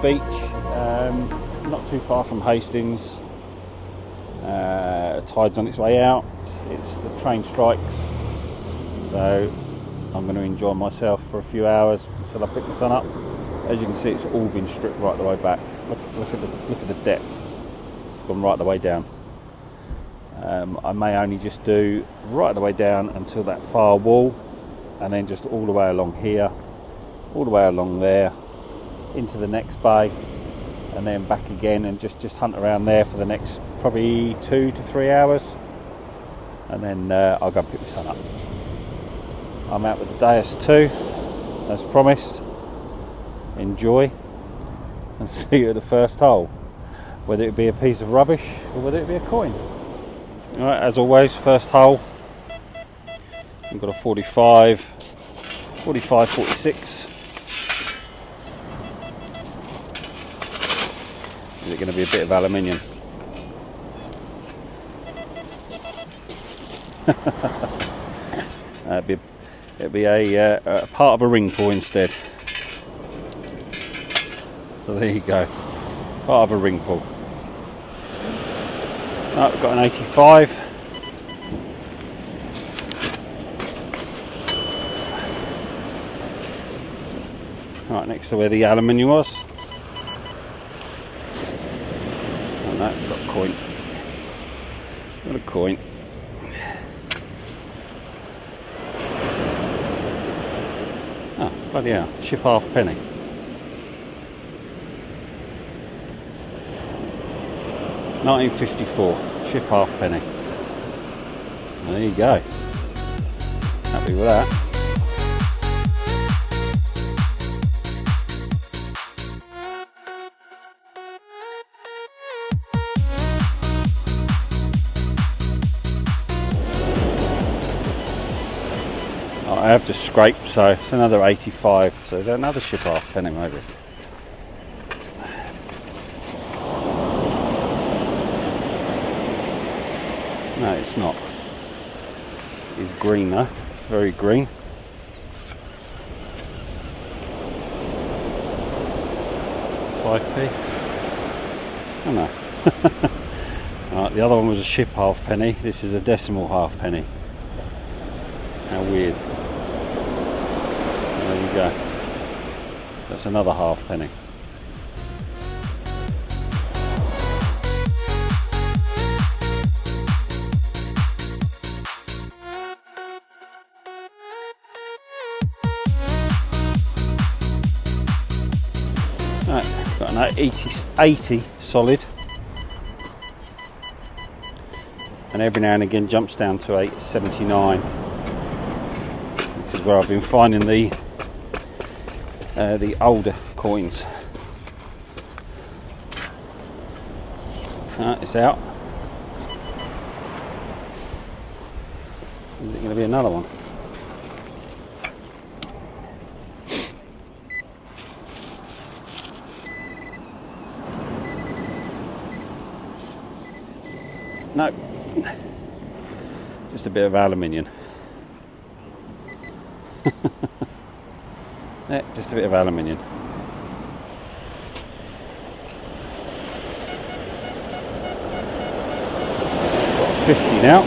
beach, not too far from Hastings. Tide's on its way out. It's the train strikes, so I'm going to enjoy myself for a few hours until I pick the sun up. As you can see, it's all been stripped right the way back. Look at the depth. It's gone right the way down. I may only just do right the way down until that far wall, and then just all the way along here, all the way along there, into the next bay, and then back again, and just hunt around there for the next probably 2 to 3 hours, and then I'll go and pick the sun up. I'm out with the Deus 2, as promised. Enjoy, and see you at the first hole, whether it be a piece of rubbish or whether it be a coin. Alright, as always, first hole, we've got a 45, 46. Is it going to be a bit of aluminium? It'd be a part of a ring pull instead. So there you go, part of a ring pull. Right, we've got an 85. Right next to where the aluminium was. Oh no, we've got a coin. Got a coin. Oh, bloody hell, ship halfpenny. £19.54, ship halfpenny. There you go. Happy with that. I have just scraped, so it's another 85. So there's another ship halfpenny maybe. No, it's not. It's green though, very green. £5p. Oh no. Right, the other one was a ship halfpenny. This is a decimal halfpenny. How weird. There you go. That's another halfpenny. Right, got an 80 solid, and every now and again jumps down to 879. This is where I've been finding the older coins. Right, it's out. Is it going to be another one? No, just a bit of aluminium. Yeah, just a bit of aluminium. Got 50 now.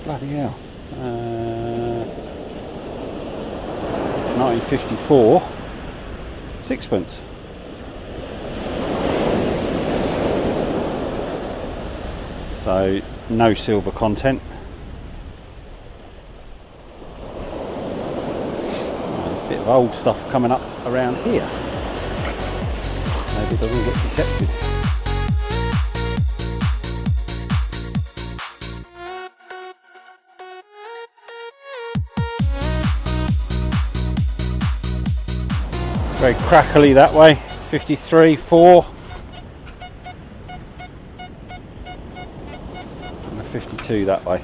Bloody hell. 1954, sixpence. So no silver content. A bit of old stuff coming up around here. Maybe it doesn't get detected. Very crackly that way. 53.4 and a 52 that way.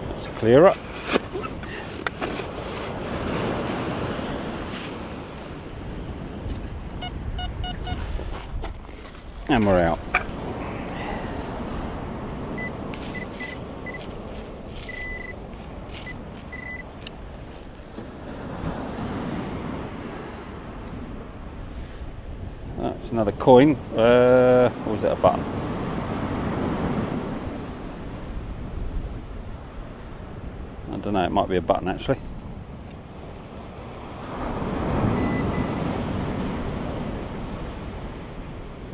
That's clearer. And we're out. That's another coin. Or was it a button? I don't know, it might be a button actually.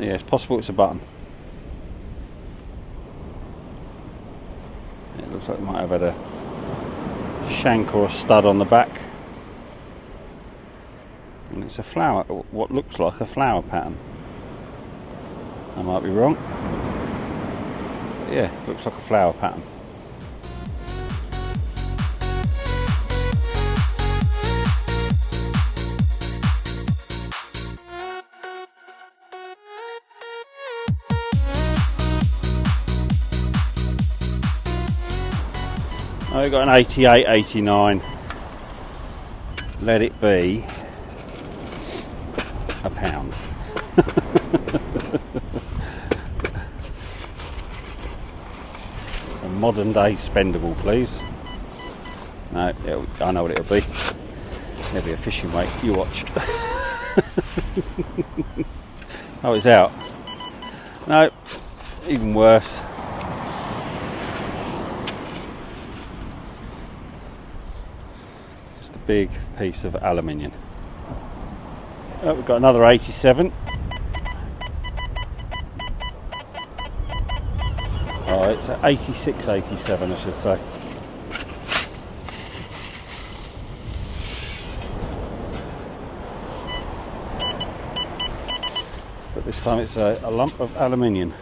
Yeah, it's possible it's a button. It looks like it might have had a shank or a stud on the back. And it's a flower, what looks like a flower pattern. I might be wrong. But yeah, looks like a flower pattern. I've got an 88, 89. Let it be a pound. A modern day spendable, please. No, I know what it'll be. It'll be a fishing weight. You watch. Oh, it's out. No, even worse. Just a big piece of aluminium. Oh, we've got another 87. Oh, it's an 86, 87, I should say. But this time it's a lump of aluminium.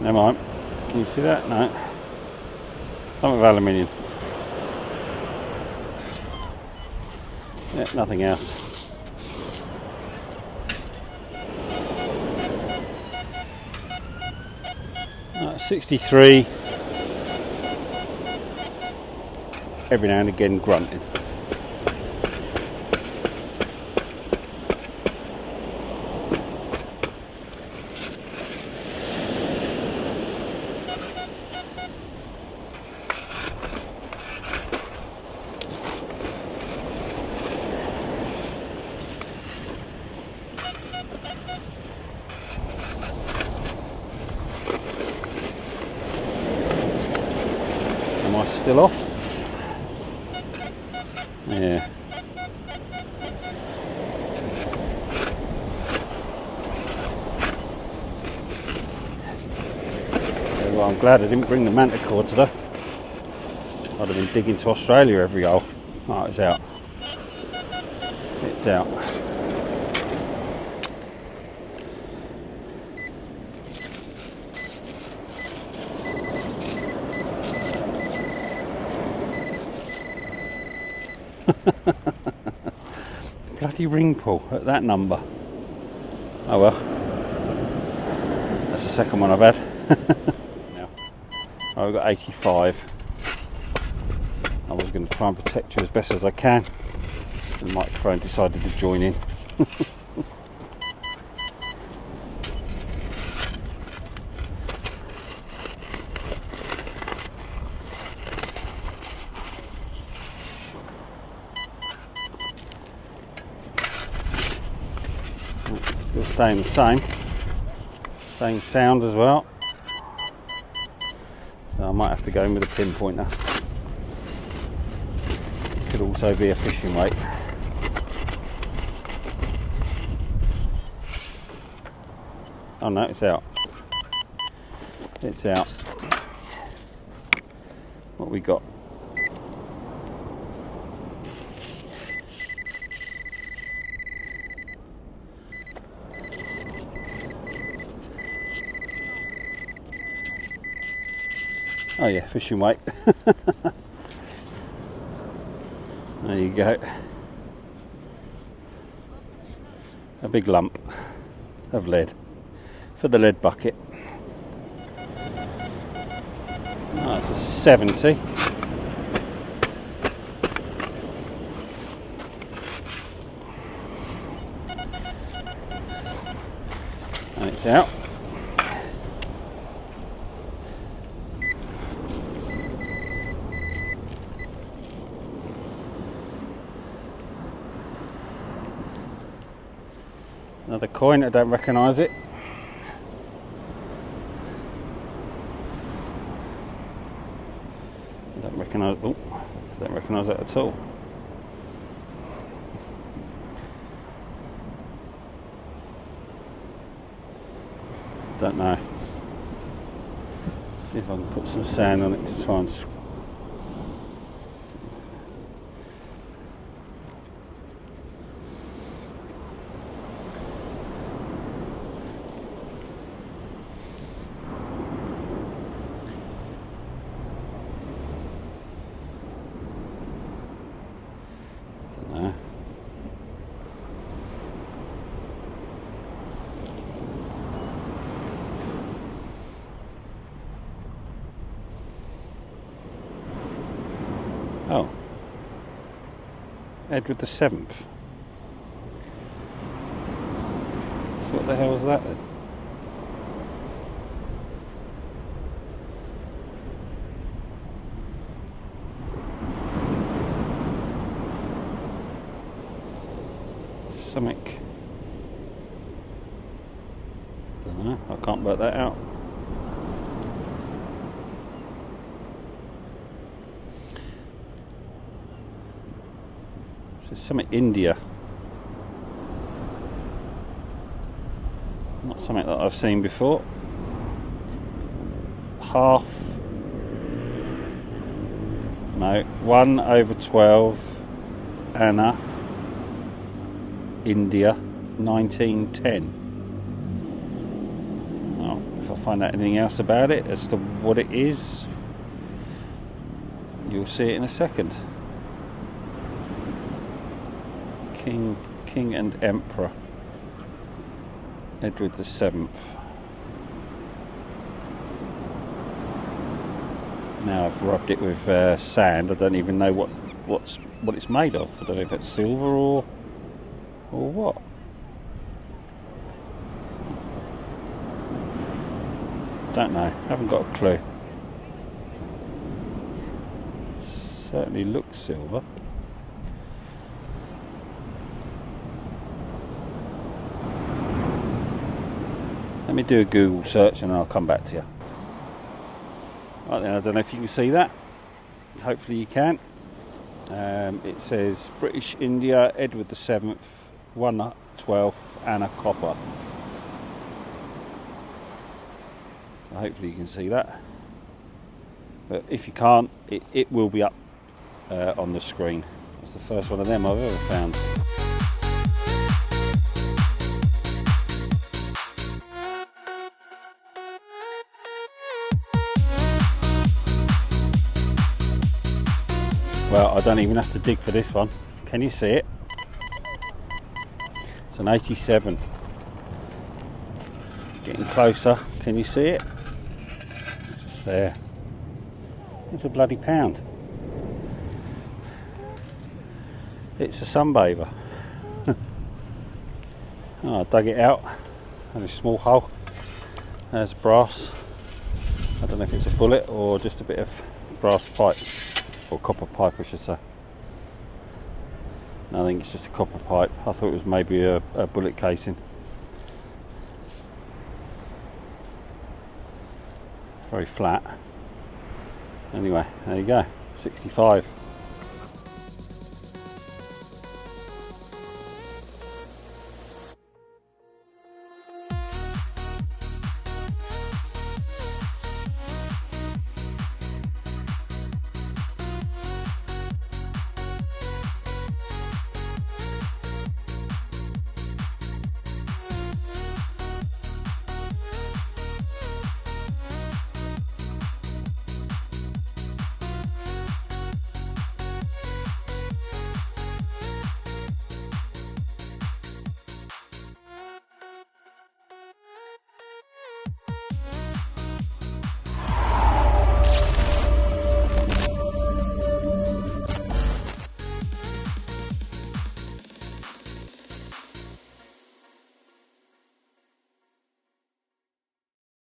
Never mind. Can you see that? No. Lump of aluminium. Yeah, nothing else. Right, 63. Every now and again grunting. Am I still off? Yeah. Well, I'm glad I didn't bring the manticore today. I'd have been digging to Australia every hole. Oh, it's out. It's out. Bloody ring pull at that number. Oh well. That's the second one I've had. Now, I've got 85. I was going to try and protect you as best as I can. The microphone decided to join in. Still staying the same sound as well, so I might have to go in with a pinpointer. It could also be a fishing weight. Oh no, it's out. It's out. What we got? Oh yeah, fishing weight. There you go. A big lump of lead. for the lead bucket. That's a 70. And it's out. Another coin, I don't recognise it. I don't recognise it at all. Don't know. See if I can put some sand on it to try and oh, Edward the 7th. So what the hell was that then? Something. Don't know, I can't work that out. So something India. Not something that I've seen before. Half. No, 1/12 Anna, India, 1910. Well, if I find out anything else about it as to what it is, you'll see it in a second. King and Emperor, Edward the 7th. Now I've rubbed it with sand. I don't even know what it's made of. I don't know if it's silver or what. Don't know. Haven't got a clue. Certainly looks silver. Let me do a Google search and I'll come back to you. Right then, I don't know if you can see that. Hopefully you can. It says British India, Edward the 7th, 1/12 Anna copper. So hopefully you can see that. But if you can't, it will be up on the screen. It's the first one of them I've ever found. Well, I don't even have to dig for this one. Can you see it? It's an 87. Getting closer. Can you see it? It's just there. It's a bloody pound. It's a sunbather. Oh, I dug it out. And a small hole. There's brass. I don't know if it's a bullet or just a bit of brass pipe. Or copper pipe, I should say. No, I think it's just a copper pipe. I thought it was maybe a bullet casing. Very flat. Anyway, there you go. 65.